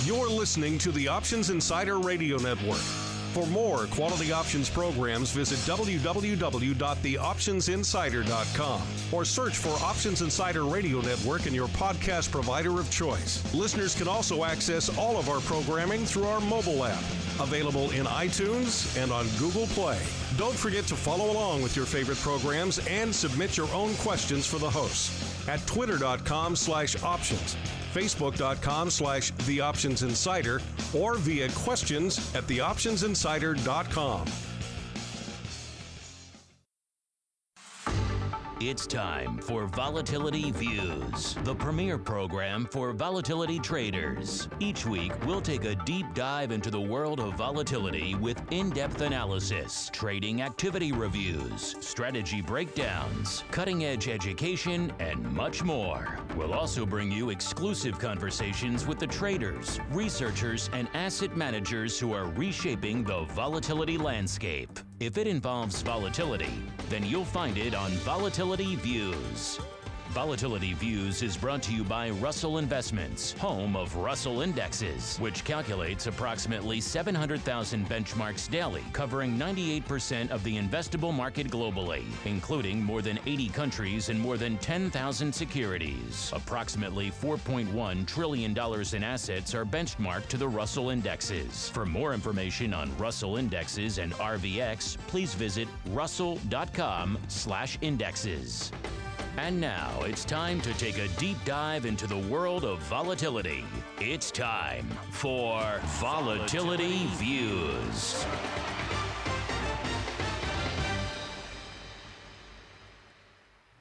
You're listening to the Options Insider Radio Network. For more quality options programs, visit www.theoptionsinsider.com or search for Options Insider Radio Network in your podcast provider of choice. Listeners can also access all of our programming through our mobile app, available in iTunes and on Google Play. Don't forget to follow along with your favorite programs and submit your own questions for the hosts at twitter.com/options. Facebook.com/TheOptionsInsider or via questions at TheOptionsInsider.com. It's time for Volatility Views, the premier program for volatility traders. Each week, we'll take a deep dive into the world of volatility with in-depth analysis, trading activity reviews, strategy breakdowns, cutting-edge education, and much more. We'll also bring you exclusive conversations with the traders, researchers, and asset managers who are reshaping the volatility landscape. If it involves volatility, then you'll find it on Volatility Views. Volatility Views is brought to you by Russell Investments, home of Russell Indexes, which calculates approximately 700,000 benchmarks daily, covering 98% of the investable market globally, including more than 80 countries and more than 10,000 securities. Approximately $4.1 trillion in assets are benchmarked to the Russell Indexes. For more information on Russell Indexes and RVX, please visit russell.com/indexes. And now it's time to take a deep dive into the world of volatility. It's time for Volatility Views.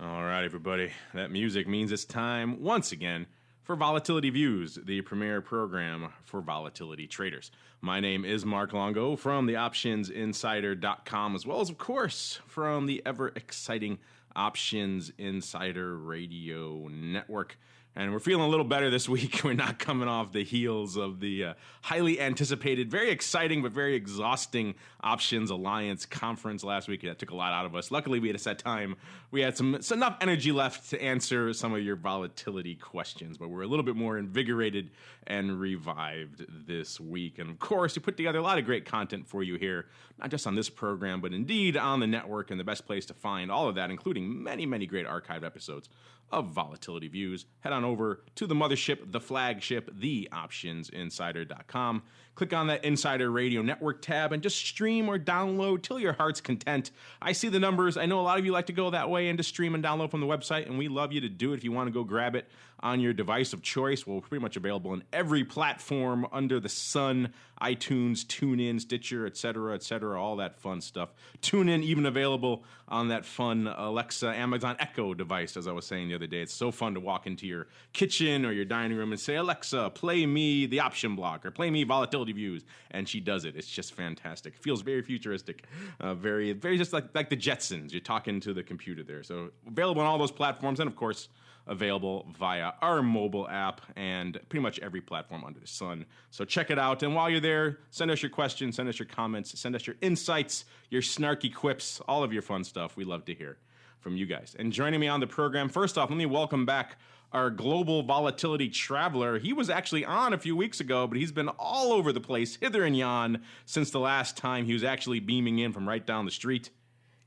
All right, everybody. That music means it's time once again for Volatility Views, the premier program for volatility traders. My name is Mark Longo from the OptionsInsider.com, as well as, of course, from the ever-exciting Options Insider Radio Network. And we're feeling a little better this week. We're not coming off the heels of the highly anticipated, very exciting, but very exhausting Options Alliance conference last week. That took a lot out of us. Luckily, we had a set time. We had enough energy left to answer some of your volatility questions, but we're a little bit more invigorated and revived this week. And of course, we put together a lot of great content for you here, not just on this program, but indeed on the network. And the best place to find all of that, including many, many great archived episodes of Volatility Views, head on over to the mothership, the flagship, theoptionsinsider.com. Click on that Insider Radio Network tab and just stream or download till your heart's content. I see the numbers. I know a lot of you like to go that way and to stream and download from the website, and we love you to do it. If you want to go grab it on your device of choice, we're pretty much available in every platform under the sun: iTunes, TuneIn, Stitcher, etc., all that fun stuff. TuneIn even available on that fun Alexa, Amazon Echo device, as I was saying the other day. It's so fun to walk into your kitchen or your dining room and say, Alexa, play me the option block or play me Volatility Views, and she does it. It's just fantastic. It feels very futuristic, very just like the Jetsons. You're talking to the computer there. So available on all those platforms, and of course available via our mobile app and pretty much every platform under the sun. So check it out. And while you're there, send us your questions, send us your comments, send us your insights, your snarky quips, all of your fun stuff. We love to hear from you guys. And joining me on the program, first off, let me welcome back our global volatility traveler. He was actually on a few weeks ago, but he's been all over the place, hither and yon, since the last time he was actually beaming in from right down the street.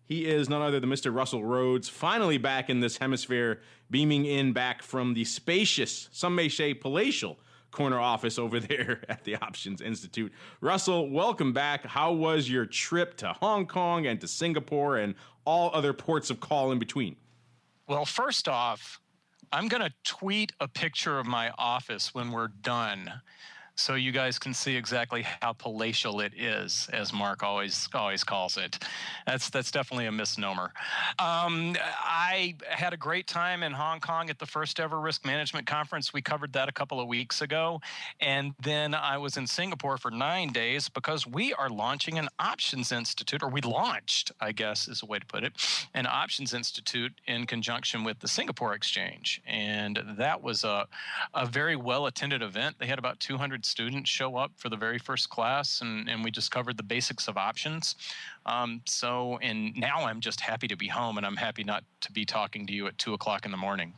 He is none other than Mr. Russell Rhodes, finally back in this hemisphere, beaming in back from the spacious, some may say palatial, corner office over there at the Options Institute. Russell, welcome back. How was your trip to Hong Kong and to Singapore and all other ports of call in between? Well, first off, I'm going to tweet a picture of my office when we're done, so you guys can see exactly how palatial it is, as Mark always calls it. That's definitely a misnomer. I had a great time in Hong Kong at the first ever risk management conference. We covered that a couple of weeks ago. And then I was in Singapore for 9 days because we are launching an Options Institute, or we launched, I guess is a way to put it, an Options Institute in conjunction with the Singapore Exchange. And that was a very well-attended event. They had about 200 students show up for the very first class, and we just covered the basics of options. And now I'm just happy to be home, and I'm happy not to be talking to you at 2 o'clock in the morning.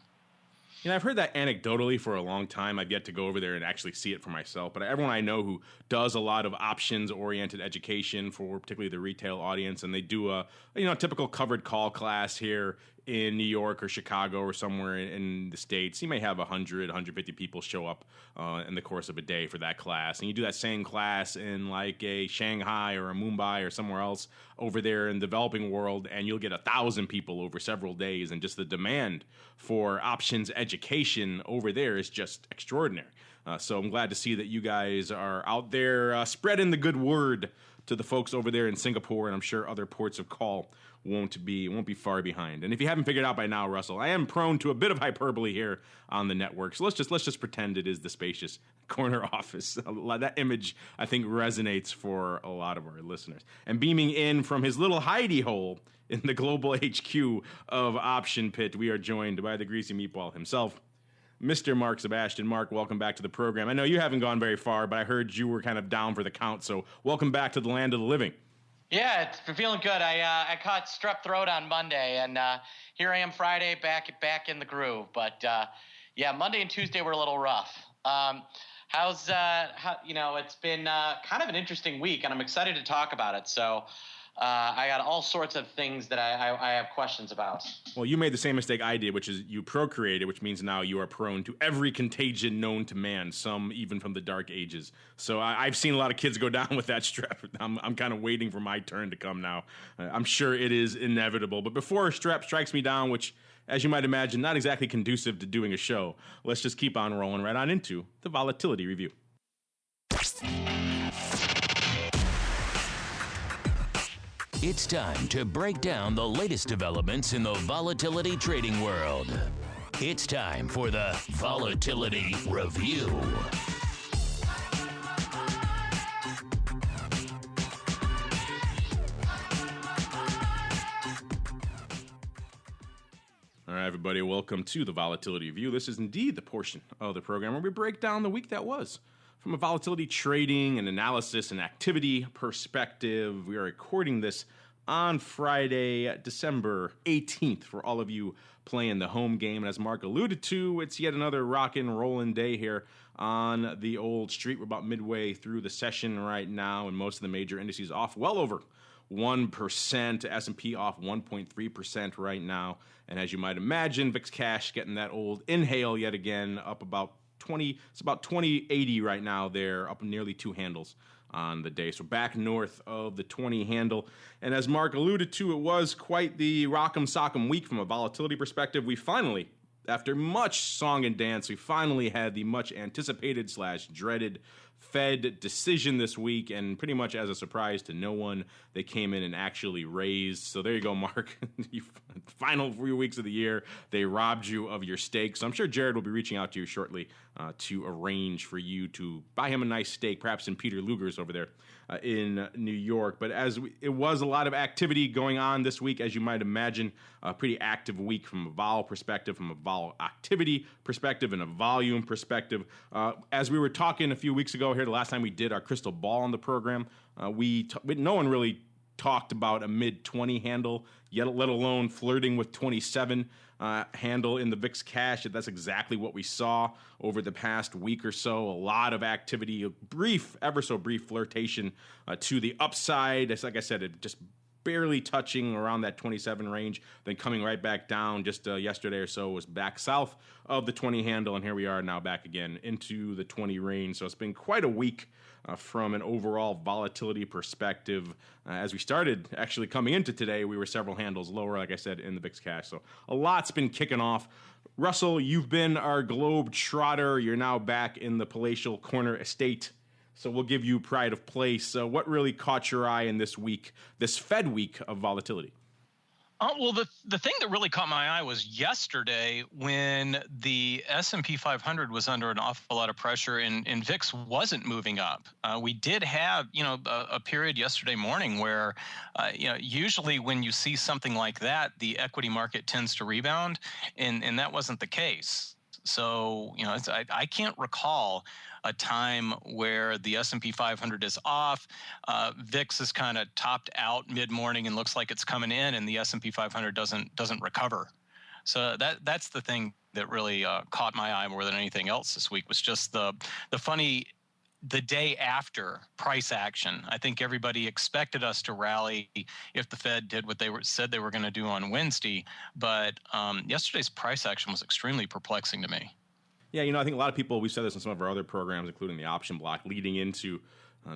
I've heard that anecdotally for a long time. I've yet to go over there and actually see it for myself. But everyone I know who does a lot of options-oriented education for particularly the retail audience, and they do a typical covered call class here in New York or Chicago or somewhere in the States. You may have 100, 150 people show up in the course of a day for that class. And you do that same class in like a Shanghai or a Mumbai or somewhere else over there in the developing world, and you'll get 1,000 people over several days. And just the demand for options education over there is just extraordinary. So I'm glad to see that you guys are out there spreading the good word to the folks over there in Singapore, and I'm sure other ports of call won't be far behind. And if you haven't figured out by now, Russell, I am prone to a bit of hyperbole here on the network. So let's just pretend it is the spacious corner office. That image, I think, resonates for a lot of our listeners. And beaming in from his little hidey hole in the global HQ of Option Pit, we are joined by the greasy meatball himself, Mr. Mark Sebastian. Mark, welcome back to the program. I know you haven't gone very far, but I heard you were kind of down for the count, so welcome back to the land of the living. Yeah, it's feeling good. I caught strep throat on Monday, and here I am Friday, back in the groove. But yeah, Monday and Tuesday were a little rough. It's been kind of an interesting week, and I'm excited to talk about it. So I got all sorts of things that I have questions about. Well, you made the same mistake I did, which is you procreated, which means now you are prone to every contagion known to man, some even from the dark ages. So I've seen a lot of kids go down with that strep. I'm kind of waiting for my turn to come now. I'm sure it is inevitable. But before strep strikes me down, which, as you might imagine, not exactly conducive to doing a show, let's just keep on rolling right on into the Volatility Review. It's time to break down the latest developments in the volatility trading world. It's time for the Volatility Review. All right, everybody, welcome to the Volatility Review. This is indeed the portion of the program where we break down the week that was. From a volatility trading and analysis and activity perspective, we are recording this on Friday, December 18th, for all of you playing the home game. And as Mark alluded to, it's yet another rockin' rollin' day here on the old street. We're about midway through the session right now, and most of the major indices off well over 1%, S&P off 1.3% right now. And as you might imagine, VIX Cash getting that old inhale yet again, up about 2080 right now. They're up nearly 2 handles on the day. So back north of the 20 handle. And as Mark alluded to, it was quite the rock'em sock'em week from a volatility perspective. We finally, after much song and dance, we finally had the much anticipated / dreaded Fed decision this week, and pretty much as a surprise to no one, they came in and actually raised. So there you go, Mark. Final few weeks of the year, they robbed you of your steak. So I'm sure Jared will be reaching out to you shortly to arrange for you to buy him a nice steak, perhaps in Peter Luger's over there in New York. But it was a lot of activity going on this week, as you might imagine, a pretty active week from a vol perspective, from a vol activity perspective, and a volume perspective. As we were talking a few weeks ago here, the last time we did our crystal ball on the program, no one really talked about a mid-20 handle, yet let alone flirting with 27 handle in the VIX Cash. That's exactly what we saw over the past week or so. A lot of activity, a brief, ever so brief flirtation to the upside. It's like I said, it just barely touching around that 27 range, then coming right back down just yesterday or so, was back south of the 20 handle, and here we are now back again into the 20 range. So it's been quite a week from an overall volatility perspective. As we started actually coming into today, we were several handles lower, like I said, in the VIX Cash. So a lot's been kicking off. Russell, you've been our globe trotter. You're now back in the palatial corner estate. So we'll give you pride of place. What really caught your eye in this week, this Fed week of volatility? Well, the thing that really caught my eye was yesterday when the S&P 500 was under an awful lot of pressure and VIX wasn't moving up. We did have, a period yesterday morning where, usually when you see something like that, the equity market tends to rebound, and that wasn't the case. So, I can't recall a time where the S&P 500 is off, VIX is kind of topped out mid-morning and looks like it's coming in, and the S&P 500 doesn't recover. So that's the thing that really caught my eye more than anything else this week was just the day after price action. I think everybody expected us to rally if the Fed did what they said they were going to do on Wednesday, but yesterday's price action was extremely perplexing to me. Yeah, I think a lot of people, we said this in some of our other programs, including the option block, leading into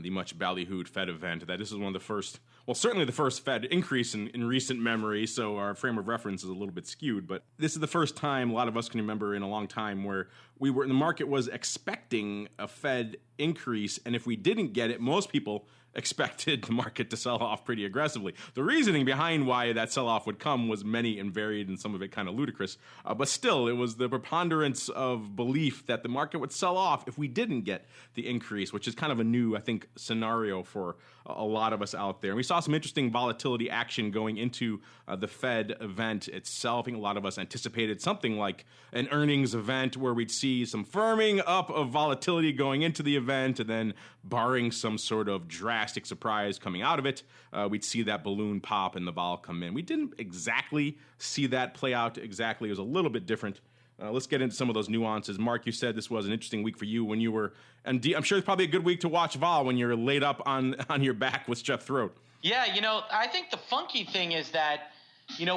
the much ballyhooed Fed event, that this is one of the first, well, certainly the first Fed increase in recent memory, so our frame of reference is a little bit skewed, but this is the first time a lot of us can remember in a long time where the market was expecting a Fed increase, and if we didn't get it, most people expected the market to sell off pretty aggressively. The reasoning behind why that sell-off would come was many and varied, and some of it kind of ludicrous. But still, it was the preponderance of belief that the market would sell off if we didn't get the increase, which is kind of a new, I think, scenario for a lot of us out there. And we saw some interesting volatility action going into the Fed event itself. I think a lot of us anticipated something like an earnings event where we'd see some firming up of volatility going into the event, and then barring some sort of drastic surprise coming out of it, we'd see that balloon pop and the vol come in. We didn't exactly see that play out exactly. It was a little bit different. Let's get into some of those nuances. Mark, you said this was an interesting week for you when you were, and I'm sure it's probably a good week to watch vol when you're laid up on your back with strep throat. Yeah, I think the funky thing is that,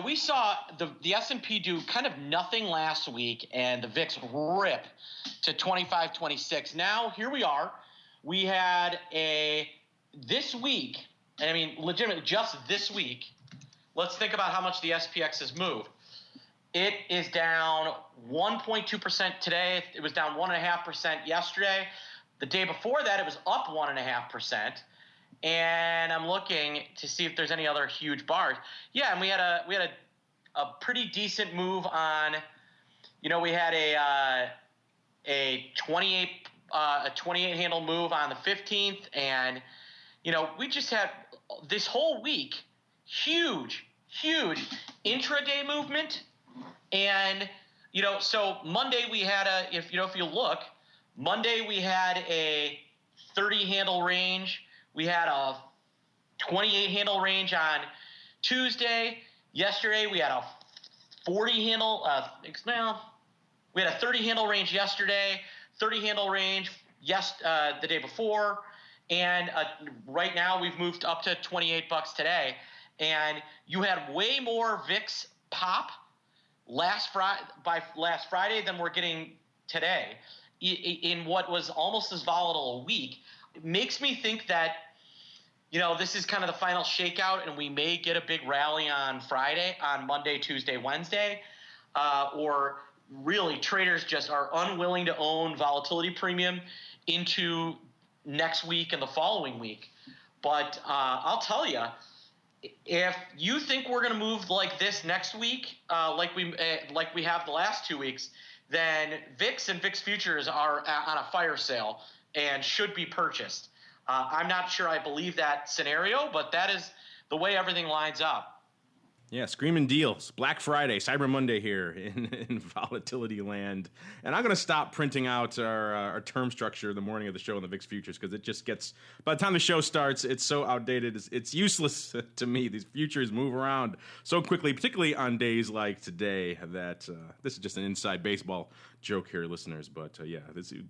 we saw the S&P do kind of nothing last week and the VIX rip to 25, 26. Now, here we are. We had this week, and I mean, legitimately just this week, let's think about how much the SPX has moved. It is down 1.2% today. It was down 1.5% yesterday. The day before that, it was up 1.5%. And I'm looking to see if there's any other huge bars. Yeah, and we had a pretty decent move on. We had a 28 handle move on the 15th, and we just had this whole week huge intraday movement. And so Monday we had if you look, Monday we had a 30 handle range. We had a 28 handle range on Tuesday. Yesterday we had a 40 handle. We had a 30 handle range yesterday, 30 handle range the day before, and right now we've moved up to $28 today. And you had way more VIX pop last Friday than we're getting today in what was almost as volatile a week. It makes me think that this is kind of the final shakeout, and we may get a big rally on Monday, Tuesday, Wednesday, or really traders just are unwilling to own volatility premium into next week and the following week. But I'll tell you, if you think we're going to move like this next week, like we have the last 2 weeks, then VIX and VIX futures are on a fire sale and should be purchased. I'm not sure I believe that scenario, but that is the way everything lines up. Yeah, screaming deals. Black Friday, Cyber Monday here in volatility land. And I'm going to stop printing out our term structure the morning of the show in the VIX futures, because it just gets, by the time the show starts, it's so outdated. It's useless to me. These futures move around so quickly, particularly on days like today, that this is just an inside baseball joke here, listeners. But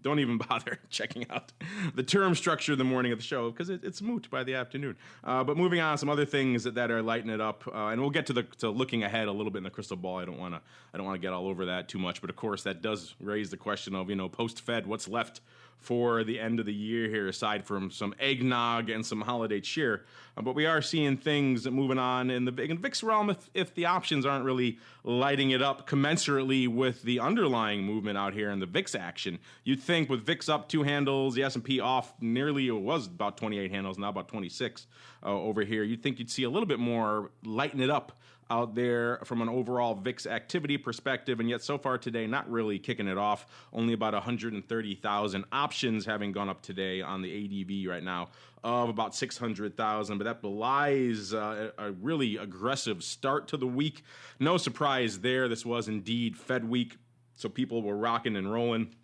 don't even bother checking out the term structure the morning of the show, because it's moot by the afternoon. But moving on, some other things that are lighting it up, and we'll get to looking ahead a little bit in the crystal ball. I don't want to get all over that too much, but of course that does raise the question of post Fed, what's left for the end of the year here, aside from some eggnog and some holiday cheer. But we are seeing things moving on in the VIX realm if the options aren't really lighting it up commensurately with the underlying movement out here in the VIX action. You'd think with VIX up 2 handles, the S&P off nearly, it was about 28 handles, now about 26 over here. You'd think you'd see a little bit more lighten it up out there from an overall VIX activity perspective, and yet so far today, not really kicking it off. Only about 130,000 options having gone up today on the ADV right now of about 600,000, but that belies a really aggressive start to the week. No surprise there. This was indeed Fed week, so people were rocking and rolling.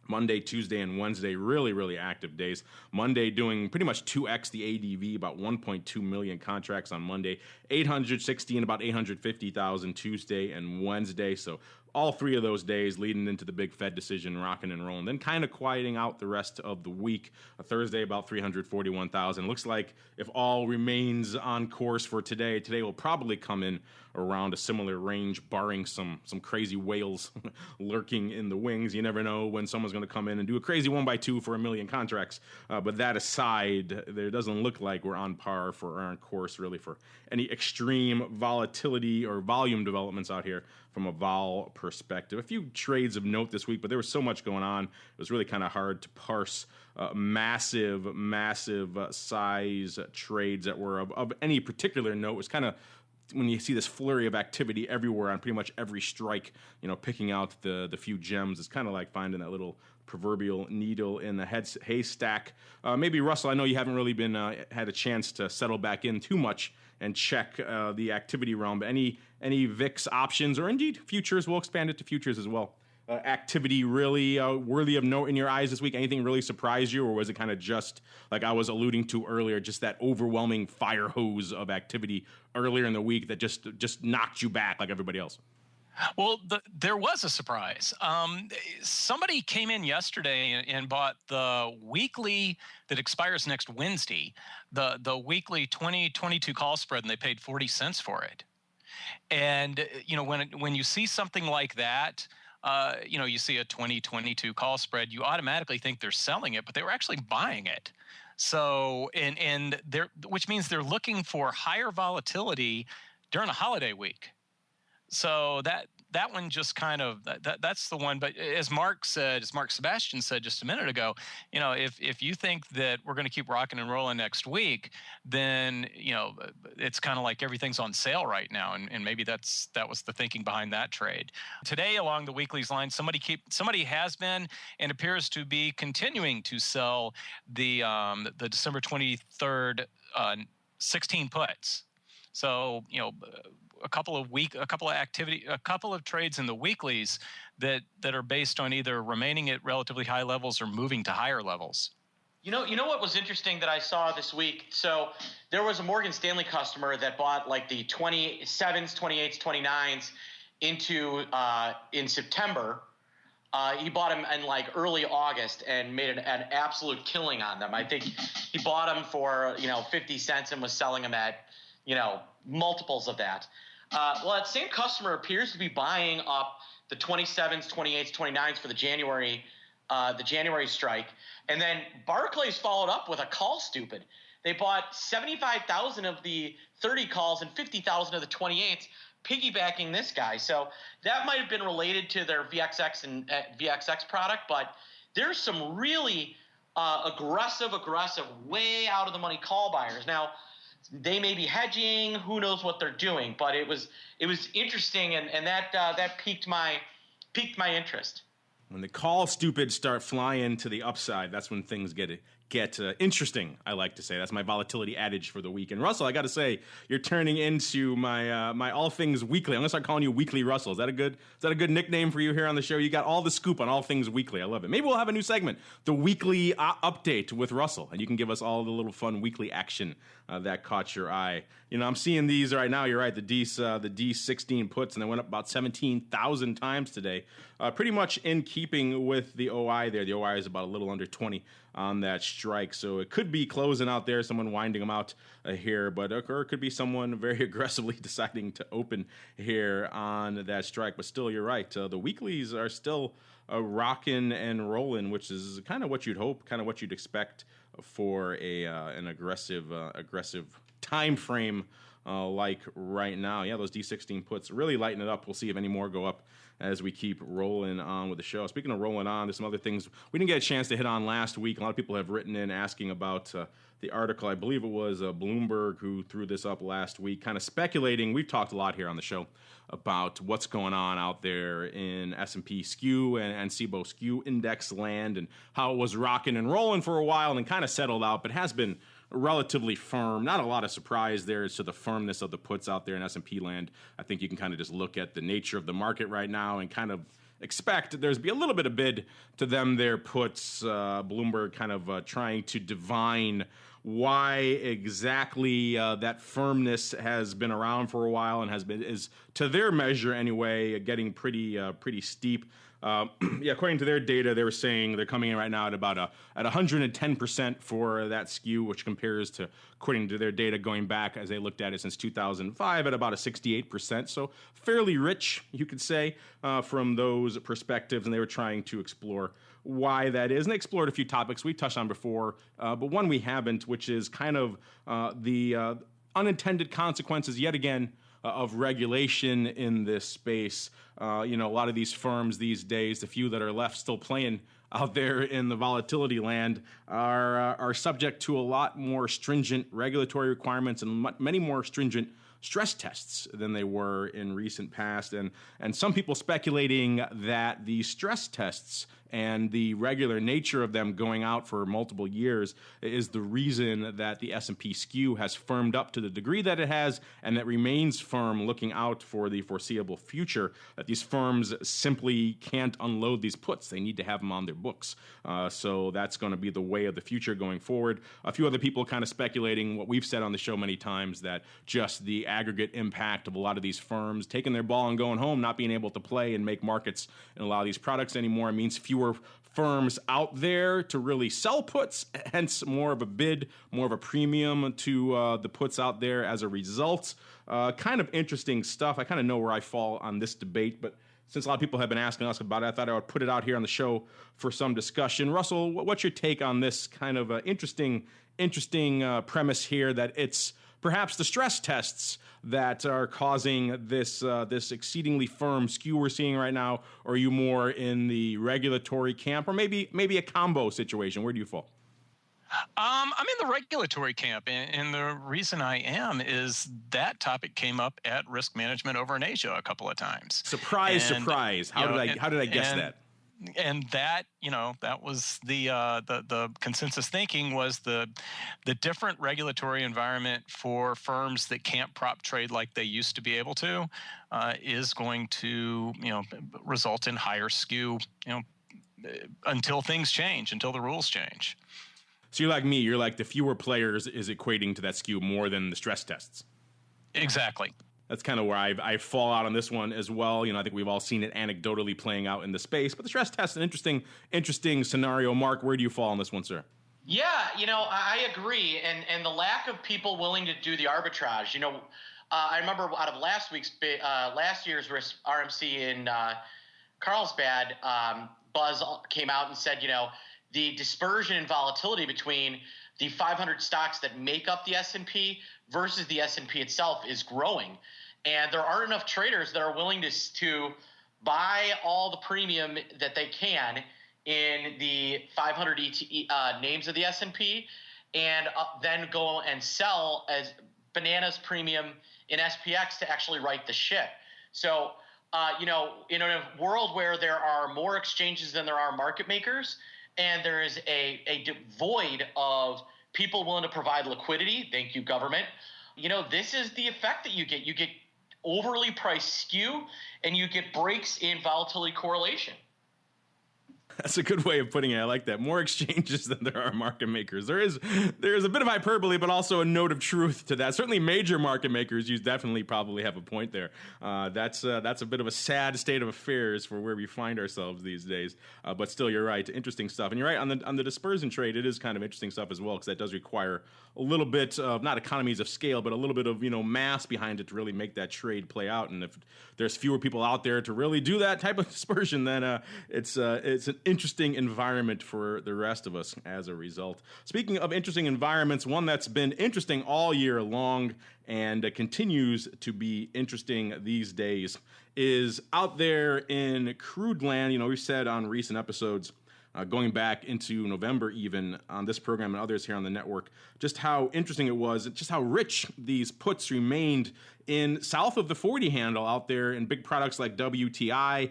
Monday, Tuesday, and Wednesday, really, really active days. Monday doing pretty much 2x the ADV, about 1.2 million contracts on Monday, 860 and about 850,000 Tuesday and Wednesday. So all 3 of those days leading into the big Fed decision, rocking and rolling, then kind of quieting out the rest of the week. Thursday, about 341,000. Looks like if all remains on course for today will probably come in around a similar range, barring some crazy whales lurking in the wings. You never know when someone's going to come in and do a crazy 1x2 for 1 million contracts. But that aside, there doesn't look like we're on par or on course really for any extreme volatility or volume developments out here from a vol perspective. A few trades of note this week, but there was so much going on. It was really kind of hard to parse massive size trades that were of any particular note. It was kind of when you see this flurry of activity everywhere on pretty much every strike, picking out the few gems, it's kind of like finding that little proverbial needle in the haystack. Maybe Russell, I know you haven't really been had a chance to settle back in too much and check the activity realm, but any VIX options or indeed futures, we'll expand it to futures as well. Activity really worthy of note in your eyes this week? Anything really surprised you, or was it kind of just like I was alluding to earlier, just that overwhelming fire hose of activity earlier in the week that just knocked you back like everybody else? Well, there was a surprise. Somebody came in yesterday and bought the weekly that expires next Wednesday, the weekly 2022 call spread, and they paid 40 cents for it. And when you see something like that, you see a 2022 call spread, you automatically think they're selling it, but they were actually buying it. So, and which means they're looking for higher volatility during a holiday week. So that one just kind of that's the one. But as Mark Sebastian said just a minute ago, if you think that we're going to keep rocking and rolling next week, then it's kind of like everything's on sale right now, and maybe that was the thinking behind that trade. Today, along the weeklies line, somebody has been and appears to be continuing to sell the December 23rd 16 puts. So a couple of trades in the weeklies that are based on either remaining at relatively high levels or moving to higher levels. You know what was interesting that I saw this week? So there was a Morgan Stanley customer that bought like the 27s, 28s, 29s in September. He bought them in like early August and made an absolute killing on them. I think he bought them for 50 cents and was selling them at multiples of that. Well, that same customer appears to be buying up the 27s, 28s, 29s for the January strike. And then Barclays followed up with a call stupid. They bought 75,000 of the 30 calls and 50,000 of the 28s, piggybacking this guy. So that might have been related to their VXX and VXX product, but there's some really aggressive, way out of the money call buyers. Now, they may be hedging. Who knows what they're doing? But it was interesting, and that piqued my interest. When the call stupids start flying to the upside, that's when things get interesting. I like to say that's my volatility adage for the week. And Russell, I got to say, you're turning into my my all things weekly. I'm gonna start calling you Weekly Russell. Is that a good nickname for you here on the show? You got all the scoop on all things weekly. I love it. Maybe we'll have a new segment, the weekly update with Russell, and you can give us all the little fun weekly action that caught your eye. I'm seeing these right now. You're right. The D16 puts, and they went up about 17,000 times today. Pretty much in keeping with the OI there. The OI is about a little under 20 on that strike. So it could be closing out there, someone winding them out here, but or it could be someone very aggressively deciding to open here on that strike. But still, you're right. The weeklies are still rocking and rolling, which is kind of what you'd hope, kind of what you'd expect for an aggressive time frame like right now. Yeah, those D16 puts really lighten it up. We'll see if any more go up as we keep rolling on with the show. Speaking of rolling on, there's some other things we didn't get a chance to hit on last week. A lot of people have written in asking about the article. I believe it was Bloomberg who threw this up last week, kind of speculating. We've talked a lot here on the show about what's going on out there in S&P Skew and CBOE Skew index land and how it was rocking and rolling for a while and kind of settled out, but has been relatively firm. Not a lot of surprise there as to the firmness of the puts out there in S&P land. I think you can kind of just look at the nature of the market right now and kind of expect there's be a little bit of bid to them there puts. Bloomberg kind of trying to divine why exactly that firmness has been around for a while and is to their measure anyway getting pretty steep. According to their data, they were saying they're coming in right now at about at 110% for that skew, which compares to, according to their data, going back as they looked at it since 2005 at about a 68%. So fairly rich, you could say, from those perspectives. And they were trying to explore why that is. And they explored a few topics we touched on before, but one we haven't, which is kind of the unintended consequences yet again of regulation in this space. A lot of these firms these days, the few that are left still playing out there in the volatility land, are subject to a lot more stringent regulatory requirements and many more stringent stress tests than they were in recent past. And some people speculating that the stress tests and the regular nature of them going out for multiple years is the reason that the S&P skew has firmed up to the degree that it has, and that remains firm looking out for the foreseeable future, that these firms simply can't unload these puts. They need to have them on their books. So that's going to be the way of the future going forward. A few other people kind of speculating what we've said on the show many times, that just the aggregate impact of a lot of these firms taking their ball and going home, not being able to play and make markets in a lot of these products anymore, means fewer firms out there to really sell puts, hence more of a bid, more of a premium to the puts out there as a result. Kind of interesting stuff. I kind of know where I fall on this debate, but since a lot of people have been asking us about it, I thought I would put it out here on the show for some discussion. Russell, what's your take on this kind of interesting premise here, that it's perhaps the stress tests that are causing this exceedingly firm skew we're seeing right now? Or are you more in the regulatory camp, or maybe a combo situation? Where do you fall? I'm in the regulatory camp, and the reason I am is that topic came up at Risk Management Over in Asia a couple of times. Surprise! How did I guess that? And that, that was the consensus thinking, was the different regulatory environment for firms that can't prop trade like they used to be able to is going to, result in higher skew, until things change, until the rules change. So you're like me. You're like the fewer players is equating to that skew more than the stress tests. Exactly. That's kind of where I fall out on this one as well. I think we've all seen it anecdotally playing out in the space. But the stress test, an interesting scenario. Mark, where do you fall on this one, sir? Yeah, I agree. And the lack of people willing to do the arbitrage. I remember out of last year's RMC in Carlsbad, Buzz came out and said, the dispersion and volatility between the 500 stocks that make up the S&P versus the S&P itself is growing. And there aren't enough traders that are willing to buy all the premium that they can in the 500 names of the S&P, and then go and sell as bananas premium in SPX to actually write the ship. So, in a world where there are more exchanges than there are market makers, and there is a void of people willing to provide liquidity, thank you, government, this is the effect that you get. You get overly priced skew, and you get breaks in volatility correlation. That's a good way of putting it. I like that. More exchanges than there are market makers. There is a bit of hyperbole, but also a note of truth to that. Certainly major market makers, you definitely probably have a point there. That's a bit of a sad state of affairs for where we find ourselves these days. But still, you're right. Interesting stuff. And you're right, on the dispersion trade, it is kind of interesting stuff as well, because that does require a little bit of, not economies of scale, but a little bit of, mass behind it to really make that trade play out. And if there's fewer people out there to really do that type of dispersion, then it's an interesting environment for the rest of us as a result. Speaking of interesting environments, one that's been interesting all year long and continues to be interesting these days is out there in crude land. We've said on recent episodes, going back into November even on this program and others here on the network, just how interesting it was, just how rich these puts remained in south of the 40 handle out there in big products like WTI.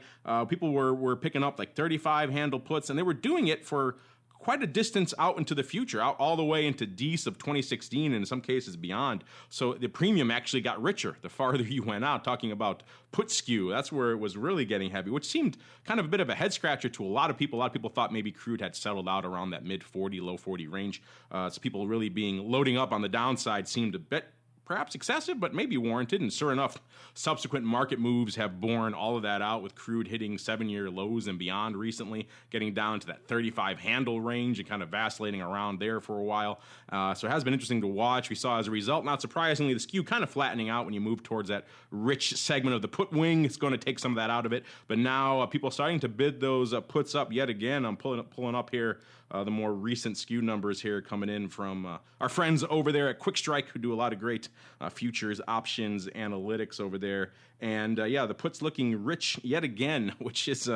People were picking up like 35 handle puts, and they were doing it for quite a distance out into the future, out all the way into Dece of 2016 and in some cases beyond. So the premium actually got richer the farther you went out, talking about put skew. That's where it was really getting heavy, which seemed kind of a bit of a head scratcher to a lot of people. A lot of people thought maybe crude had settled out around that mid 40, low 40 range. So people really loading up on the downside seemed a bit perhaps excessive, but maybe warranted. And sure enough, subsequent market moves have borne all of that out, with crude hitting 7-year lows and beyond recently, getting down to that 35 handle range and kind of vacillating around there for a while. So it has been interesting to watch. We saw as a result, not surprisingly, the skew kind of flattening out when you move towards that rich segment of the put wing. It's going to take some of that out of it. But now people starting to bid those puts up yet again. I'm pulling up here the more recent skew numbers here coming in from our friends over there at Quick Strike, who do a lot of great futures, options, analytics over there. And the puts looking rich yet again, which is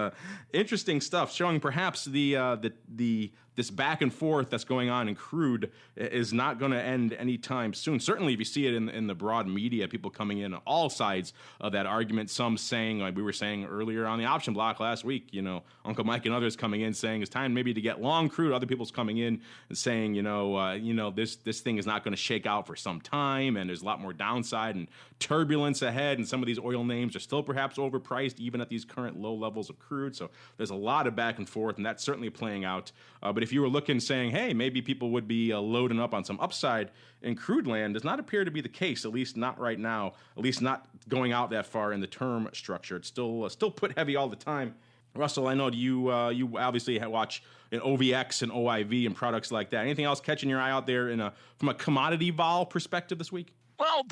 interesting stuff, showing perhaps this back and forth that's going on in crude is not going to end anytime soon. Certainly, if you see it in the broad media, people coming in on all sides of that argument. Some saying, like we were saying earlier on the option block last week, Uncle Mike and others coming in saying it's time maybe to get long crude. Other people's coming in and saying, this thing is not going to shake out for some time, and there's a lot more downside and turbulence ahead, and some of these oil names are still perhaps overpriced even at these current low levels of crude. So there's a lot of back and forth, and that's certainly playing out. But if you were looking, saying, hey, maybe people would be loading up on some upside in crude land, does not appear to be the case, at least not right now, at least not going out that far in the term structure. It's still put heavy all the time. Russell, I know you obviously watch in OVX and OIV and products like that. Anything else catching your eye out there from a commodity vol perspective this week? Well,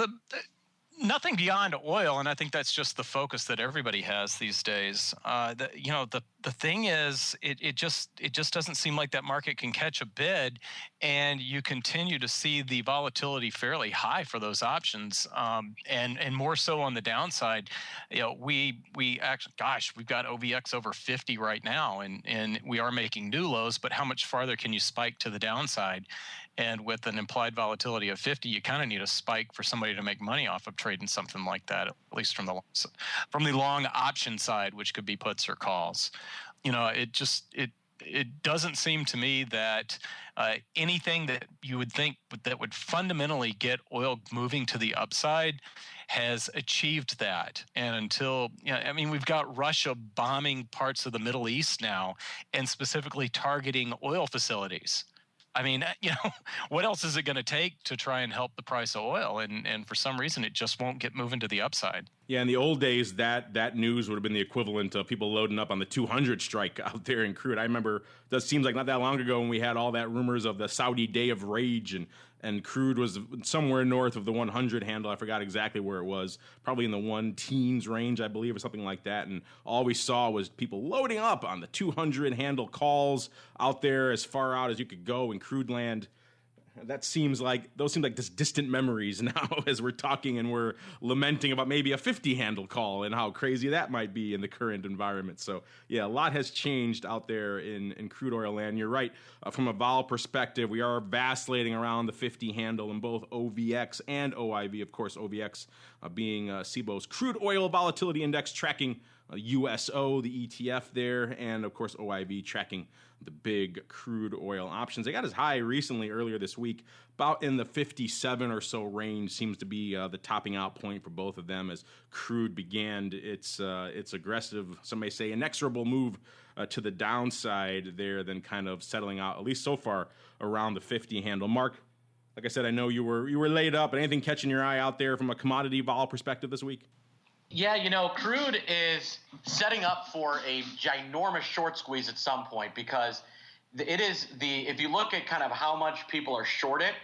nothing beyond oil, and I think that's just the focus that everybody has these days. The thing is, it just doesn't seem like that market can catch a bid, and you continue to see the volatility fairly high for those options, and more so on the downside. We actually, we've got OVX over 50 right now, and we are making new lows. But how much farther can you spike to the downside? And with an implied volatility of 50, you kind of need a spike for somebody to make money off of trading something like that, at least from the long option side, which could be puts or calls. It doesn't seem to me that anything that you would think that would fundamentally get oil moving to the upside has achieved that. And until, we've got Russia bombing parts of the Middle East now, and specifically targeting oil facilities. What else is it going to take to try and help the price of oil? And for some reason, it just won't get moving to the upside. Yeah, in the old days, that news would have been the equivalent of people loading up on the 200 strike out there in crude. I remember, that seems like not that long ago, when we had all that rumors of the Saudi day of rage, and crude was somewhere north of the 100 handle. I forgot exactly where it was, probably in the 1-teens range, I believe, or something like that. And all we saw was people loading up on the 200 handle calls out there as far out as you could go in crude land. Those seem like just distant memories now, as we're talking and we're lamenting about maybe a 50 handle call and how crazy that might be in the current environment. So yeah, a lot has changed out there in crude oil land. You're right. From a vol perspective, we are vacillating around the 50 handle in both OVX and OIV. Of course, OVX being SIBO's crude oil volatility index, tracking USO, the ETF there, and of course OIV tracking the big crude oil options. They got as high recently, earlier this week, about in the 57 or so range. Seems to be the topping out point for both of them, as crude began its aggressive, some may say inexorable move to the downside there, then kind of settling out, at least so far, around the 50 handle. Mark, like I said, I know you were laid up, but anything catching your eye out there from a commodity vol perspective this week? Yeah, crude is setting up for a ginormous short squeeze at some point, because if you look at kind of how much people are short it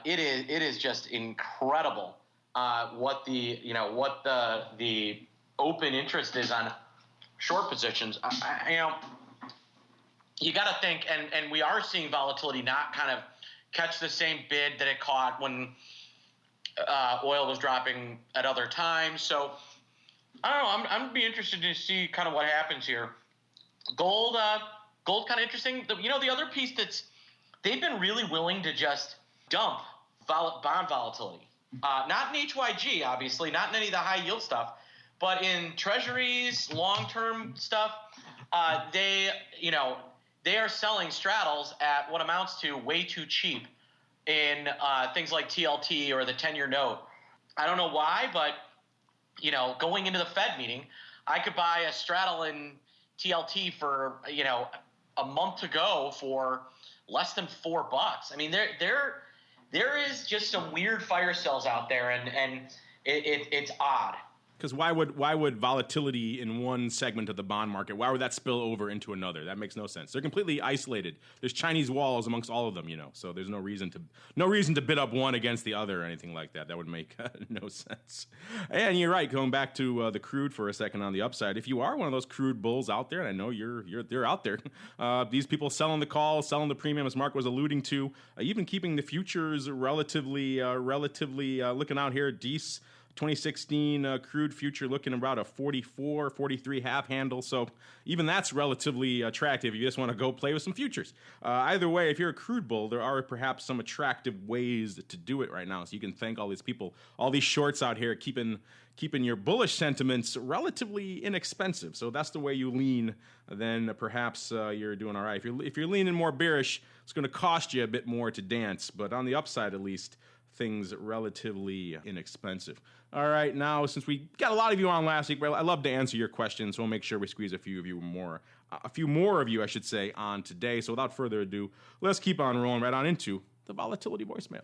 is just incredible what the open interest is on short positions. You got to think, and we are seeing volatility not kind of catch the same bid that it caught when oil was dropping at other times. So I don't know. I'm gonna be interested to see kind of what happens here. Gold kind of interesting. The other piece they've been really willing to just dump bond volatility. Not in HYG, obviously, not in any of the high yield stuff, but in treasuries, long-term stuff. they are selling straddles at what amounts to way too cheap in things like TLT or the 10-year note. I don't know why, but going into the Fed meeting, I could buy a straddle in TLT for a month to go for less than $4. I mean, there is just some weird fire sales out there, and it's odd. Because why would volatility in one segment of the bond market, why would that spill over into another? That makes no sense. They're completely isolated. There's Chinese walls amongst all of them, so there's no reason to bid up one against the other or anything like that. That would make no sense. And you're right, going back to the crude for a second on the upside, if you are one of those crude bulls out there, and I know they're out there, these people selling the call, selling the premium, as Mark was alluding to, even keeping the futures relatively looking out here, Dees 2016 crude future looking about a 44, 43 half handle. So even that's relatively attractive. You just want to go play with some futures. Either way, if you're a crude bull, there are perhaps some attractive ways to do it right now. So you can thank all these people, all these shorts out here, keeping your bullish sentiments relatively inexpensive. So that's the way you lean. Then perhaps you're doing all right. If you're leaning more bearish, it's going to cost you a bit more to dance. But on the upside, at least, things relatively inexpensive. All right, now since we got a lot of you on last week, I love to answer your questions, so we'll make sure we squeeze a few more of you, I should say, on today. So without further ado, let's keep on rolling right on into the volatility voicemail.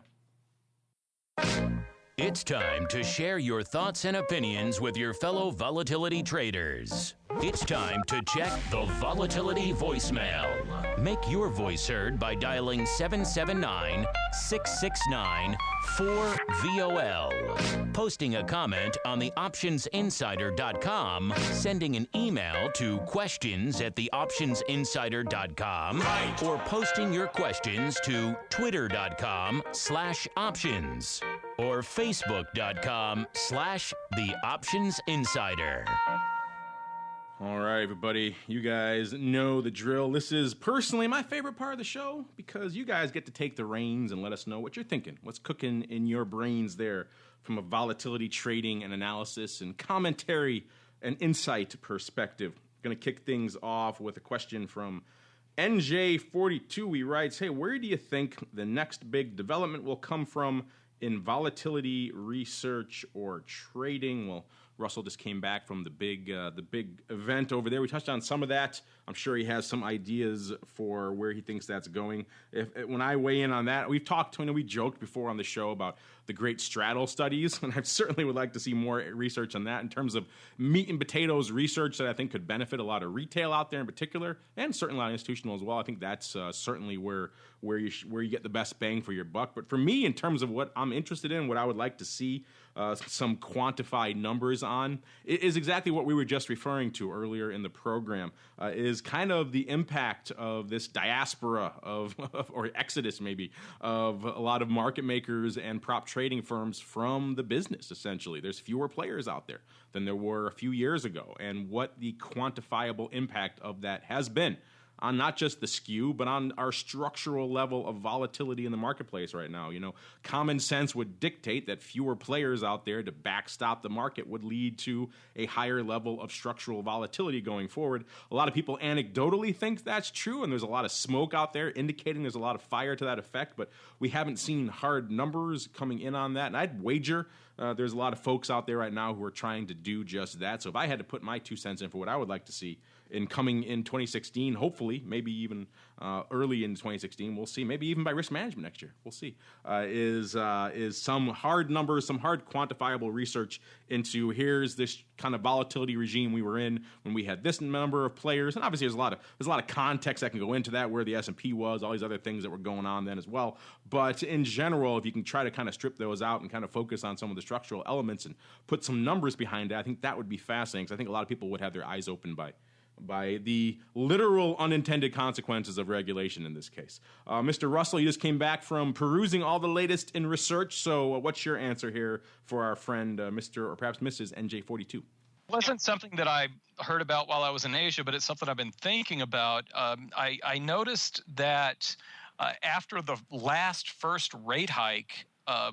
It's time to share your thoughts and opinions with your fellow volatility traders. It's time to check the volatility voicemail. Make your voice heard by dialing 779-669-4VOL. Posting a comment on the optionsinsider.com, sending an email to questions@theoptionsinsider.com, or posting your questions to twitter.com/options or facebook.com/theoptionsinsider. All right, everybody, you guys know the drill. This is personally my favorite part of the show because you guys get to take the reins and let us know what you're thinking, what's cooking in your brains there from a volatility trading and analysis and commentary and insight perspective. Going to kick things off with a question from NJ42. He writes, hey, where do you think the next big development will come from in volatility research or trading? Well, Russell just came back from the big event over there. We touched on some of that. I'm sure he has some ideas for where he thinks that's going. When I weigh in on that, we joked before on the show about the great straddle studies, and I certainly would like to see more research on that in terms of meat and potatoes research that I think could benefit a lot of retail out there in particular, and certainly a lot of institutional as well. I think that's certainly where you get the best bang for your buck. But for me, in terms of what I'm interested in, what I would like to see some quantified numbers on, is exactly what we were just referring to earlier in the program, is kind of the impact of this diaspora or exodus maybe, of a lot of market makers and prop trading firms from the business, essentially. There's fewer players out there than there were a few years ago, and what the quantifiable impact of that has been on not just the skew, but on our structural level of volatility in the marketplace right now. Common sense would dictate that fewer players out there to backstop the market would lead to a higher level of structural volatility going forward. A lot of people anecdotally think that's true, and there's a lot of smoke out there indicating there's a lot of fire to that effect, but we haven't seen hard numbers coming in on that. And I'd wager there's a lot of folks out there right now who are trying to do just that. So if I had to put my 2 cents in for what I would like to see in coming in 2016, hopefully, maybe even early in 2016, we'll see, maybe even by risk management next year, we'll see, is some hard numbers, some hard quantifiable research into here's this kind of volatility regime we were in when we had this number of players. And obviously there's a lot of context that can go into that, where the S&P was, all these other things that were going on then as well. But in general, if you can try to kind of strip those out and kind of focus on some of the structural elements and put some numbers behind it, I think that would be fascinating, because I think a lot of people would have their eyes open by the literal unintended consequences of regulation in this case. Mr. Russell, you just came back from perusing all the latest in research, so what's your answer here for our friend Mr. or perhaps Mrs. NJ42? It wasn't something that I heard about while I was in Asia, but it's something I've been thinking about. I noticed that after the last first rate hike,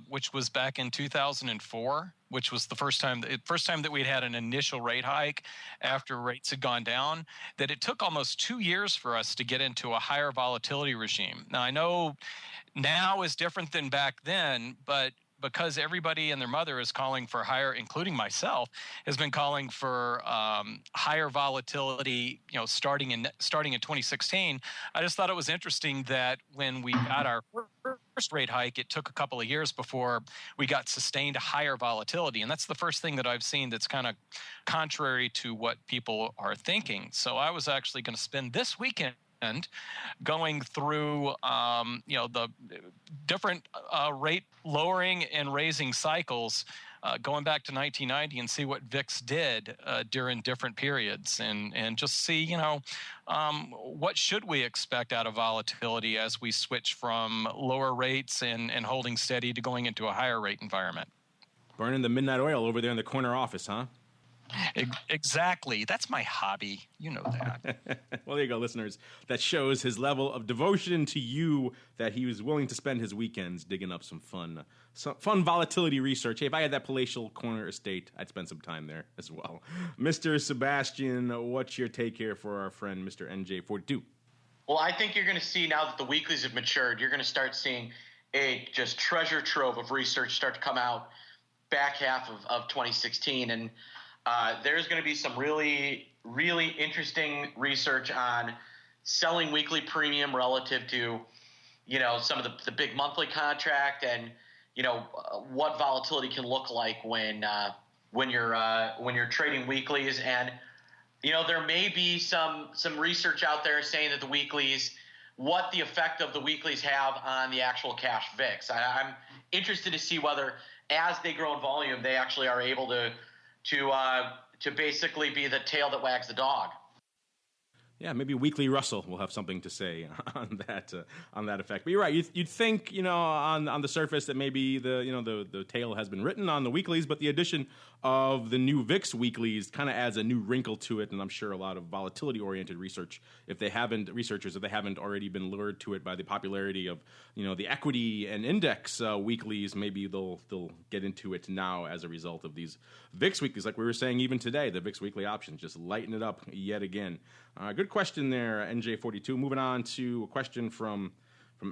which was back in 2004, which was the first time that we'd had an initial rate hike after rates had gone down, that it took almost 2 years for us to get into a higher volatility regime. Now, I know now is different than back then, but because everybody and their mother is calling for higher, including myself, has been calling for higher volatility, starting in 2016. I just thought it was interesting that when we got our first rate hike, it took a couple of years before we got sustained higher volatility. And that's the first thing that I've seen that's kind of contrary to what people are thinking. So I was actually going to spend this weekend going through the different rate lowering and raising cycles going back to 1990 and see what VIX did during different periods and just see what should we expect out of volatility as we switch from lower rates and holding steady to going into a higher rate environment. Burning the midnight oil over there in the corner office, huh? Exactly. That's my hobby. You know that. Well, there you go, listeners. That shows his level of devotion to you, that he was willing to spend his weekends digging up some fun volatility research. Hey, if I had that palatial corner estate, I'd spend some time there as well. Mr. Sebastian, what's your take here for our friend, Mr. NJ42? Well, I think you're going to see, now that the weeklies have matured, you're going to start seeing a just treasure trove of research start to come out back half of 2016. And there's going to be some really, really interesting research on selling weekly premium relative to, some of the big monthly contract, and what volatility can look like when you're trading weeklies. And there may be some research out there saying that the weeklies, what the effect of the weeklies have on the actual cash VIX. I'm interested to see whether, as they grow in volume, they actually are able to basically be the tail that wags the dog. Yeah, maybe Weekly Russell will have something to say on that effect. But you're right. You'd think, on the surface that maybe the tale has been written on the weeklies, but the addition of the new VIX weeklies kind of adds a new wrinkle to it. And I'm sure a lot of volatility-oriented researchers, if they haven't already been lured to it by the popularity of the equity and index weeklies, maybe they'll get into it now as a result of these VIX weeklies. Like we were saying, even today, the VIX weekly options just lighten it up yet again. Good question there, NJ42. Moving on to a question from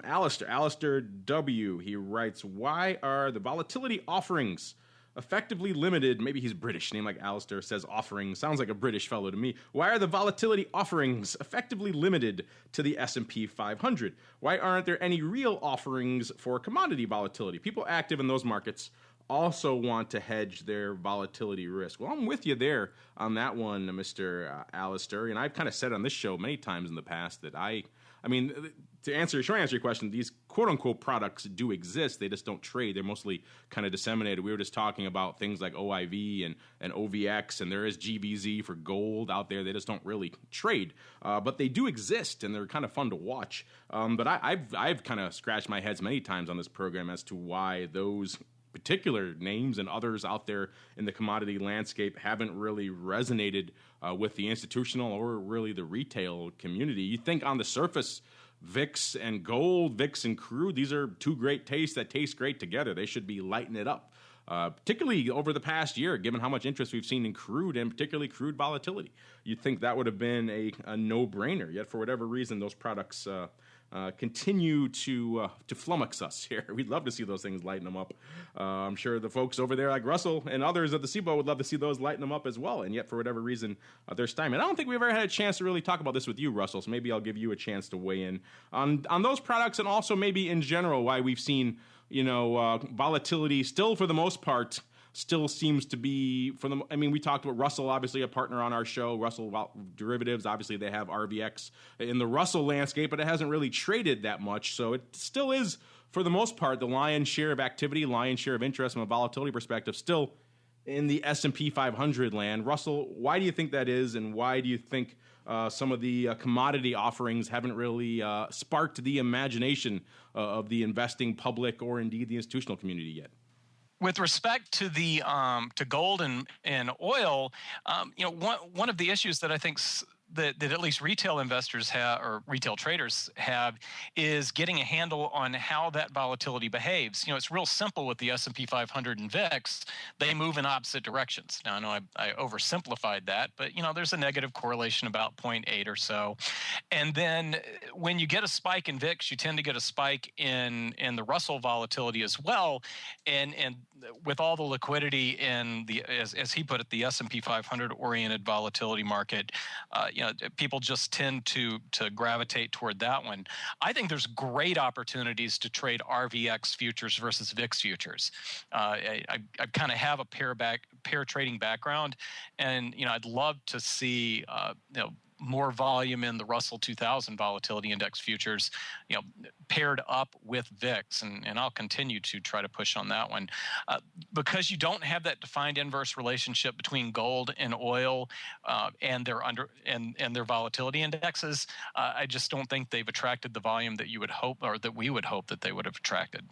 Alistair. Alistair W. He writes, why are the volatility offerings effectively limited? Maybe he's British. Name like Alistair says offering. Sounds like a British fellow to me. Why are the volatility offerings effectively limited to the S&P 500? Why aren't there any real offerings for commodity volatility? People active in those markets also want to hedge their volatility risk. Well, I'm with you there on that one, Mr. Alistair. And I've kind of said on this show many times in the past that to answer your question, these quote-unquote products do exist. They just don't trade. They're mostly kind of disseminated. We were just talking about things like OIV and OVX, and there is GVZ for gold out there. They just don't really trade. But they do exist, and they're kind of fun to watch. But I've kind of scratched my head many times on this program as to why those particular names and others out there in the commodity landscape haven't really resonated with the institutional or really the retail community. You think on the surface, VIX and gold, VIX and crude, these are two great tastes that taste great together. They should be lighting it up, particularly over the past year, given how much interest we've seen in crude and particularly crude volatility. You'd think that would have been a no-brainer, yet for whatever reason, those products continue to flummox us here. We'd love to see those things lighten them up. I'm sure the folks over there like Russell and others at the CBOE would love to see those lighten them up as well, and yet for whatever reason, they're stymied. I don't think we've ever had a chance to really talk about this with you, Russell, so maybe I'll give you a chance to weigh in on those products and also maybe in general why we've seen volatility still for the most part still seems to be we talked about Russell, obviously a partner on our show, Russell Derivatives. Obviously they have RVX in the Russell landscape, but it hasn't really traded that much. So it still is, for the most part, the lion's share of activity, lion's share of interest from a volatility perspective, still in the S&P 500 land. Russell, why do you think that is, and why do you think some of the commodity offerings haven't really sparked the imagination of the investing public or indeed the institutional community yet? With respect to the to gold and oil, one of the issues that I think that at least retail investors have, or retail traders have, is getting a handle on how that volatility behaves. It's real simple with the S&P 500 and VIX. They move in opposite directions. Now, I know I oversimplified that, but there's a negative correlation about 0.8 or so. And then when you get a spike in VIX, you tend to get a spike in the Russell volatility as well. And with all the liquidity in the, as he put it, the S&P 500 oriented volatility market, people just tend to gravitate toward that one. I think there's great opportunities to trade RVX futures versus VIX futures. I kind of have a pair trading background, and I'd love to see more volume in the Russell 2000 volatility index futures, paired up with VIX, and I'll continue to try to push on that one, because you don't have that defined inverse relationship between gold and oil and their volatility indexes. I just don't think they've attracted the volume that you would hope, or that we would hope that they would have attracted.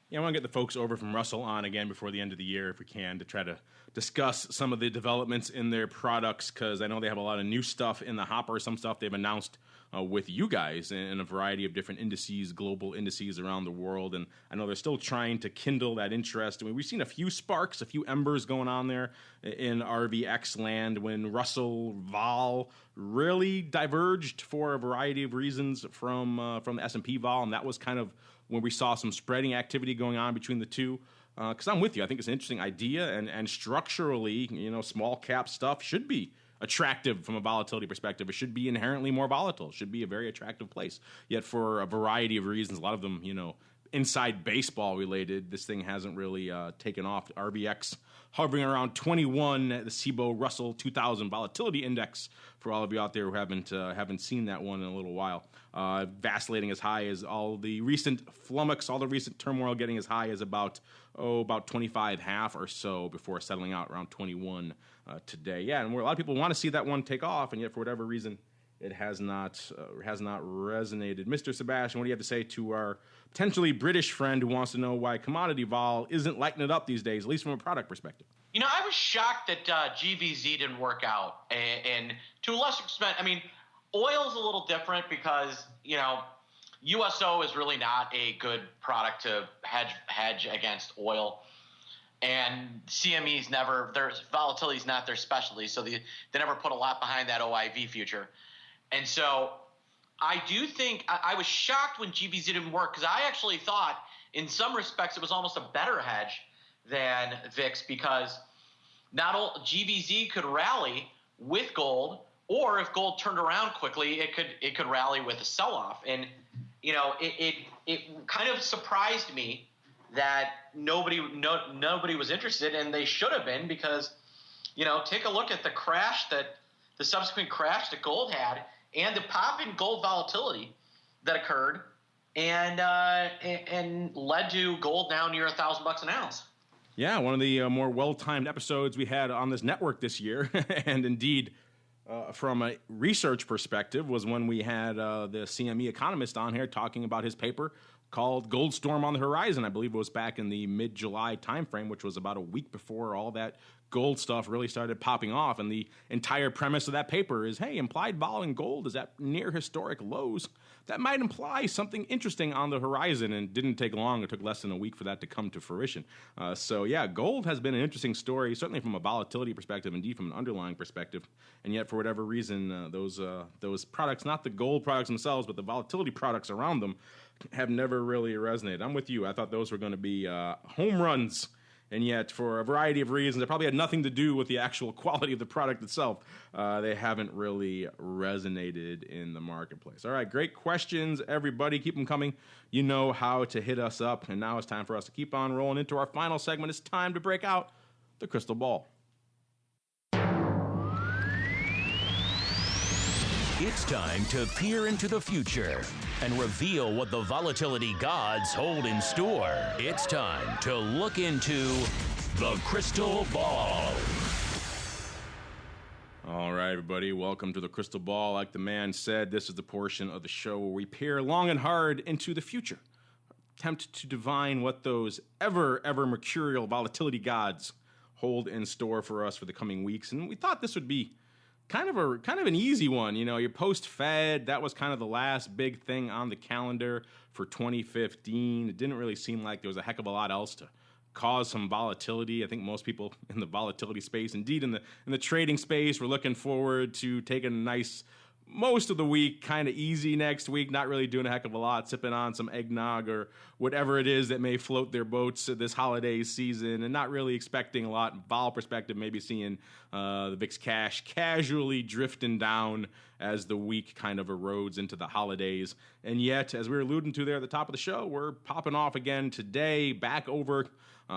Yeah, I want to get the folks over from Russell on again before the end of the year, if we can, to try to discuss some of the developments in their products, because I know they have a lot of new stuff in the hopper, some stuff they've announced with you guys in a variety of different indices, global indices around the world, and I know they're still trying to kindle that interest. I mean, we've seen a few sparks, a few embers going on there in RVX land when Russell Vol really diverged for a variety of reasons from the S&P Vol, and that was kind of when we saw some spreading activity going on between the two. Because I'm with you. I think it's an interesting idea, and structurally, small cap stuff should be attractive from a volatility perspective. It should be inherently more volatile. It should be a very attractive place. Yet for a variety of reasons, a lot of them, inside baseball related, this thing hasn't really taken off. RVX hovering around 21, the SIBO Russell 2000 Volatility Index, for all of you out there who haven't seen that one in a little while. Vacillating as high as all the recent flummox, all the recent turmoil, getting as high as about 25.5 or so before settling out around 21 today. Yeah, and a lot of people want to see that one take off, and yet for whatever reason, it has not resonated. Mr. Sebastian, what do you have to say to our potentially British friend who wants to know why commodity vol isn't lighting it up these days, at least from a product perspective? I was shocked that GVZ didn't work out, and to a lesser extent, oil's a little different because USO is really not a good product to hedge against oil, and CME's their volatility is not their specialty, so they never put a lot behind that OIV future. And so I do think I was shocked when GVZ didn't work, because I actually thought in some respects it was almost a better hedge than VIX, because not only GVZ could rally with gold, or if gold turned around quickly, it could rally with a sell-off. And it kind of surprised me that nobody was interested, and they should have been, because take a look at the subsequent crash that gold had, and the pop in gold volatility that occurred, and led to gold now near $1,000 an ounce. Yeah, one of the more well-timed episodes we had on this network this year, and indeed, from a research perspective, was when we had the CME economist on here talking about his paper called Gold Storm on the Horizon. I believe it was back in the mid-July timeframe, which was about a week before all that gold stuff really started popping off. And the entire premise of that paper is, hey, implied vol in gold is at near historic lows. That might imply something interesting on the horizon, and didn't take long. It took less than a week for that to come to fruition. So yeah, gold has been an interesting story, certainly from a volatility perspective, indeed from an underlying perspective. And yet, for whatever reason, those products, not the gold products themselves, but the volatility products around them, have never really resonated. I'm with you. I thought those were going to be home runs. And yet, for a variety of reasons, that probably had nothing to do with the actual quality of the product itself, they haven't really resonated in the marketplace. All right, great questions, everybody. Keep them coming. You know how to hit us up. And now it's time for us to keep on rolling into our final segment. It's time to break out the crystal ball. It's time to peer into the future and reveal what the volatility gods hold in store. It's time to look into the crystal ball. All right, everybody, welcome to the crystal ball. Like the man said, this is the portion of the show where we peer long and hard into the future, attempt to divine what those ever mercurial volatility gods hold in store for us for the coming weeks. And we thought this would be kind of an easy one. You know, your post-Fed, that was kind of the last big thing on the calendar for 2015. It didn't really seem like there was a heck of a lot else to cause some volatility. I think most people in the volatility space, indeed in the trading space, were looking forward to taking a nice most of the week, kind of easy next week, not really doing a heck of a lot, sipping on some eggnog or whatever it is that may float their boats this holiday season, and not really expecting a lot. Vol perspective, maybe seeing the VIX Cash casually drifting down as the week kind of erodes into the holidays. And yet, as we were alluding to there at the top of the show, we're popping off again today, back over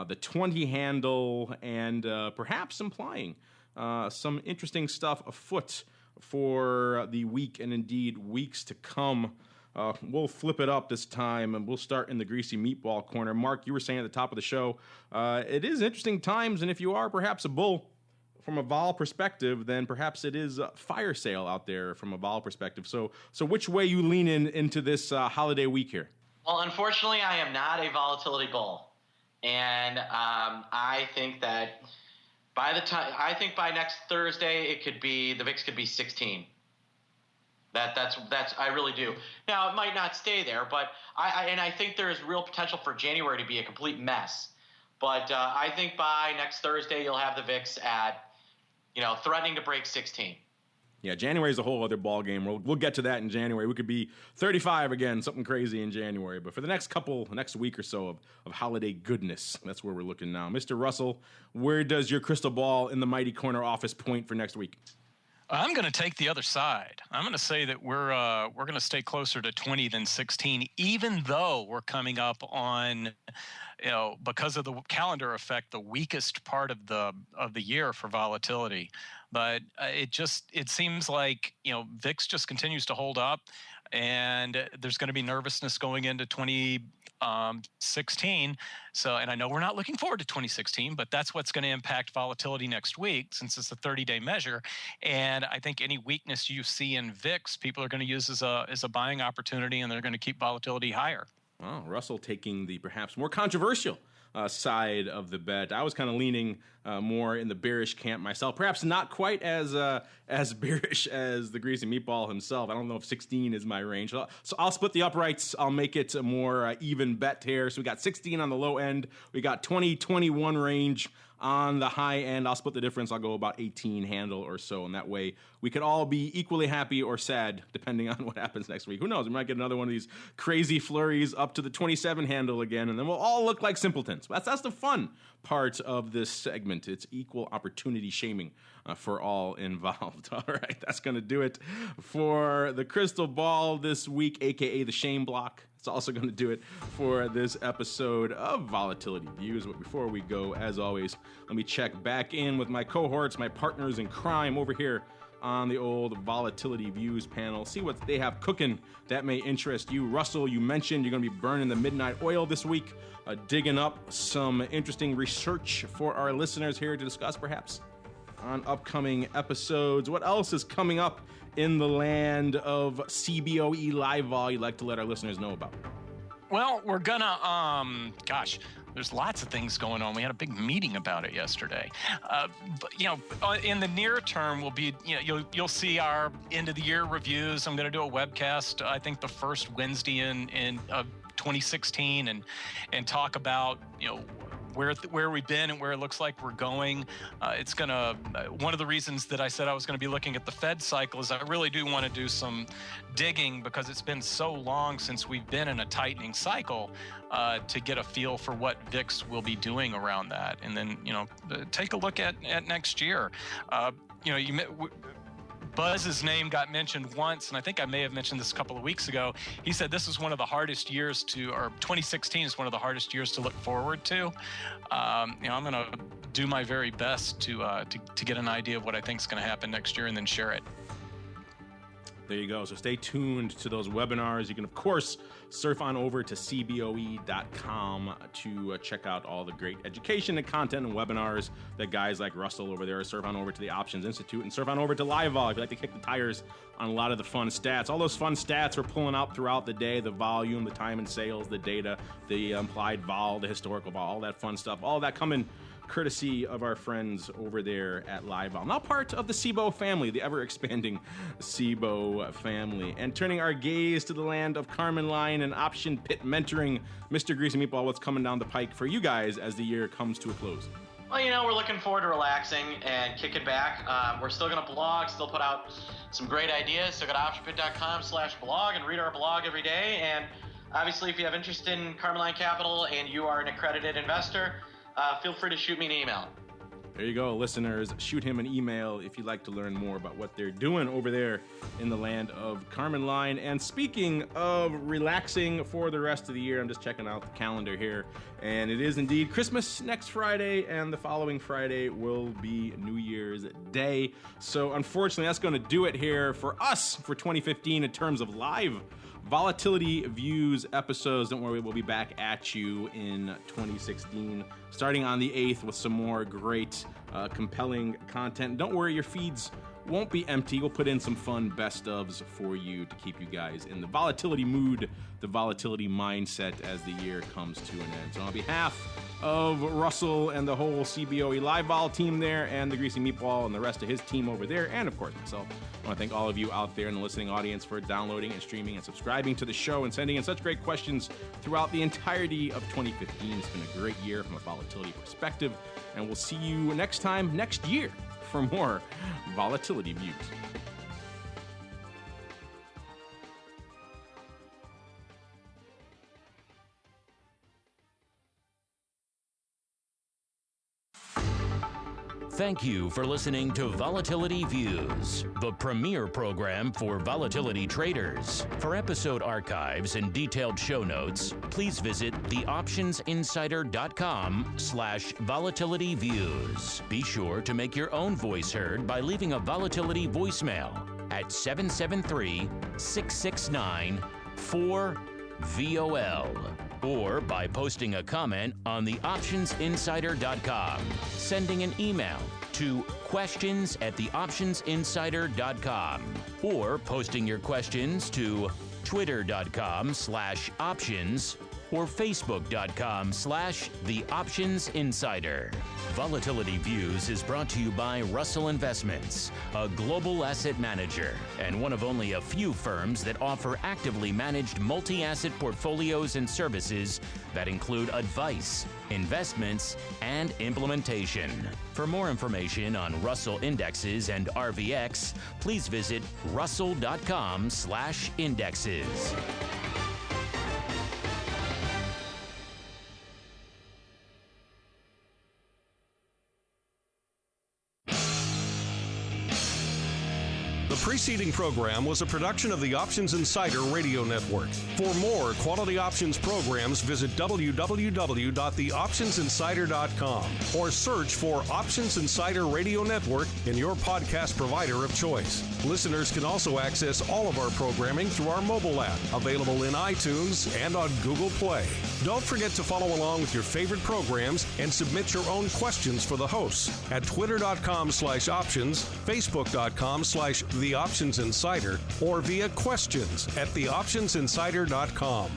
the 20 handle, and perhaps implying some interesting stuff afoot for the week and indeed weeks to come. We'll flip it up this time, and we'll start in the greasy meatball corner. Mark, you were saying at the top of the show, it is interesting times, and if you are perhaps a bull from a vol perspective, then perhaps it is a fire sale out there from a vol perspective. So which way you lean into this holiday week here? Well, unfortunately, I am not a volatility bull, and I think that by next Thursday, the VIX could be 16. That's I really do. Now, it might not stay there, but I think there is real potential for January to be a complete mess. But I think by next Thursday, you'll have the VIX at, threatening to break 16. Yeah, January is a whole other ball game. We'll get to that in January. We could be 35 again, something crazy in January. But for the next week or so of holiday goodness, that's where we're looking now. Mr. Russell, where does your crystal ball in the mighty corner office point for next week? I'm going to take the other side. I'm going to say that we're going to stay closer to 20 than 16, even though we're coming up on, because of the calendar effect, the weakest part of the year for volatility. But it seems like VIX just continues to hold up, and there's going to be nervousness going into 2016. So, and I know we're not looking forward to 2016, but that's what's going to impact volatility next week, since it's a 30-day measure. And I think any weakness you see in VIX, people are going to use as a buying opportunity, and they're going to keep volatility higher. Well, Russell taking the perhaps more controversial side of the bet. I was kind of leaning more in the bearish camp myself. Perhaps not quite as bearish as the greasy meatball himself. I don't know if 16 is my range. So I'll split the uprights. I'll make it a more even bet here. So we got 16 on the low end. We got 20, 21 range on the high end. I'll split the difference. I'll go about 18 handle or so. And that way we could all be equally happy or sad, depending on what happens next week. Who knows? We might get another one of these crazy flurries up to the 27 handle again, and then we'll all look like simpletons. That's the fun part of this segment. It's equal opportunity shaming for all involved. All right, that's going to do it for the crystal ball this week, a.k.a. the shame block. It's also going to do it for this episode of Volatility Views. But before we go, as always, let me check back in with my cohorts, my partners in crime over here on the old Volatility Views panel. See what they have cooking that may interest you. Russell, you mentioned you're going to be burning the midnight oil this week, digging up some interesting research for our listeners here to discuss perhaps on upcoming episodes. What else is coming up in the land of CBOE live vol you'd like to let our listeners know about? Well, we're gonna, there's lots of things going on. We had a big meeting about it yesterday. But, in the near term, we'll be, you'll see our end of the year reviews. I'm going to do a webcast, I think the first Wednesday in 2016, and talk about, where we've been and where it looks like we're going. It's going to, one of the reasons that I said I was going to be looking at the Fed cycle is I really do want to do some digging, because it's been so long since we've been in a tightening cycle, to get a feel for what VIX will be doing around that. And then, take a look at next year. Buzz's name got mentioned once, and I think I may have mentioned this a couple of weeks ago. He said this is one of the hardest years or 2016 is one of the hardest years to look forward to. I'm going to do my very best to get an idea of what I think is going to happen next year, and then share it. There you go. So stay tuned to those webinars. You can, of course, surf on over to cboe.com to check out all the great education and content and webinars that guys like Russell over there. Surf on over to the Options Institute, and surf on over to LiveVol if you'd like to kick the tires on a lot of the fun stats. All those fun stats we're pulling out throughout the day: the volume, the time and sales, the data, the implied vol, the historical vol, all that fun stuff. All that coming courtesy of our friends over there at LiveVol. Now part of the SIBO family, the ever-expanding SIBO family. And turning our gaze to the land of Carmen Line and option pit mentoring, Mr. Greasy Meatball, what's coming down the pike for you guys as the year comes to a close? Well, we're looking forward to relaxing and kicking back. We're still going to blog, still put out some great ideas. So go to optionpit.com/blog and read our blog every day. And obviously, if you have interest in Carmen Line Capital and you are an accredited investor, feel free to shoot me an email. There you go, listeners. Shoot him an email if you'd like to learn more about what they're doing over there in the land of Carmen Line. And speaking of relaxing for the rest of the year, I'm just checking out the calendar here. And it is indeed Christmas next Friday, and the following Friday will be New Year's Day. So unfortunately, that's going to do it here for us for 2015 in terms of live Volatility Views episodes. Don't worry, we'll be back at you in 2016, starting on the 8th with some more great, compelling content. Don't worry, your feeds won't be empty. We'll put in some fun best ofs for you to keep you guys in the volatility mood, the volatility mindset as the year comes to an end. So on behalf of Russell and the whole CBOE Live Vol team there, and the Greasy Meatball and the rest of his team over there, and of course myself, I want to thank all of you out there in the listening audience for downloading and streaming and subscribing to the show and sending in such great questions throughout the entirety of 2015. It's been a great year from a volatility perspective, and we'll see you next time next year for more Volatility Views. Thank you for listening to Volatility Views, the premier program for volatility traders. For episode archives and detailed show notes, please visit theoptionsinsider.com/volatilityviews. Be sure to make your own voice heard by leaving a volatility voicemail at 773-669-4VOL. or by posting a comment on theoptionsinsider.com, sending an email to questions@theoptionsinsider.com, or posting your questions to twitter.com/options or facebook.com/theoptionsinsider. Volatility Views is brought to you by Russell Investments, a global asset manager and one of only a few firms that offer actively managed multi-asset portfolios and services that include advice, investments, and implementation. For more information on Russell Indexes and RVX, please visit russell.com/indexes. The preceding program was a production of the Options Insider Radio Network. For more quality options programs, visit www.theoptionsinsider.com or search for Options Insider Radio Network in your podcast provider of choice. Listeners can also access all of our programming through our mobile app, available in iTunes and on Google Play. Don't forget to follow along with your favorite programs and submit your own questions for the hosts at twitter.com/options, facebook.com/theoptionsinsider, or via questions@theoptionsinsider.com.